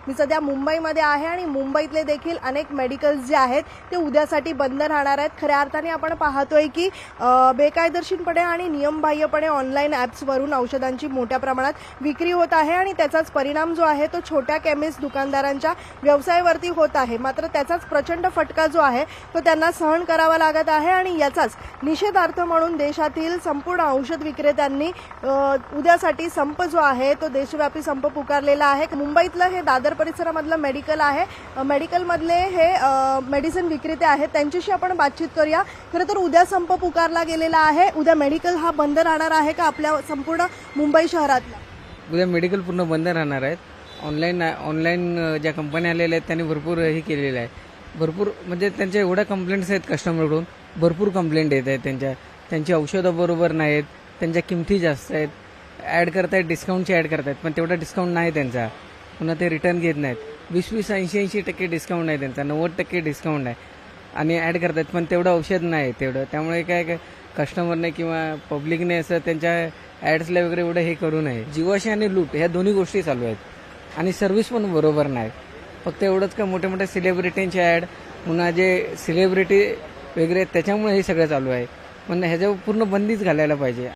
मी सध्या मुंबईमध्ये आहे आणि मुंबईतले देखील अनेक मेडिकल्स जे आहेत ते उद्यासाठी बंद राहणार आहेत। खऱ्या अर्थाने आपण पाहतोय की बेकायदेशीरपणे आणि नियमबाह्यपणे ऑनलाईन ॲप्सवरून औषधांची मोठ्या प्रमाणात विक्री होत आहे आणि त्याचाच परिणाम जो आहे तो छोट्या केमिस्ट दुकानदारांच्या व्यवसायावरती होत आहे। मात्र त्याचाच प्रचंड फटका जो आहे तो त्यांना सहन करावा लागत आहे आणि याचाच निषेधार्थ म्हणून देशातील संपूर्ण औषध विक्रेत्यांनी उद्यासाठी संप जो आहे तो देशव्यापी संप पुकारलेला आहे। मुंबईतलं हे दादर परिसरामधलं मेडिकल आहे। मेडिकलमधले हे मेडिसिन विक्रेते आहेत, त्यांच्याशी आपण बातचीत करूया। खरं तर उद्या संप पुकारला गेलेला आहे। उद्या मेडिकल हा बंद राहणार आहे का आपल्या संपूर्ण मुंबई शहरातला? उद्या मेडिकल पूर्ण बंद राहणार आहेत। ऑनलाईन ज्या कंपन्या आलेल्या आहेत त्यांनी भरपूर हे केलेलं आहे। भरपूर म्हणजे त्यांच्या एवढ्या कंप्लेंट्स आहेत कस्टमरकडून, भरपूर कंप्लेंट येत आहेत। त्यांची औषधं बरोबर नाहीत, त्यांच्या किमती जास्त आहेत, ॲड करतायत, डिस्काउंटची ॲड करतायत, पण तेवढा डिस्काउंट नाही त्यांचा। पुन्हा ते रिटर्न घेत नाहीत। 20-20, 80-80% डिस्काउंट आहे त्यांचा, 90% डिस्काउंट आहे आणि ॲड करतायत, पण तेवढं औषध नाही तेवढं। त्यामुळे काय कस्टमरने किंवा पब्लिकने असं त्यांच्या ॲड्सला वगैरे एवढं हे करू नये। जीवाशी आणि लूट ह्या दोन्ही गोष्टी चालू आहेत आणि सर्व्हिस पण बरोबर नाही। फक्त एवढंच का मोठ्या मोठ्या सेलिब्रिटींचे ॲड, पुन्हा जे सेलिब्रिटी वगैरे त्याच्यामुळे हे सगळं चालू आहे। पण ह्याच्यावर पूर्ण बंदीच घालायला पाहिजे।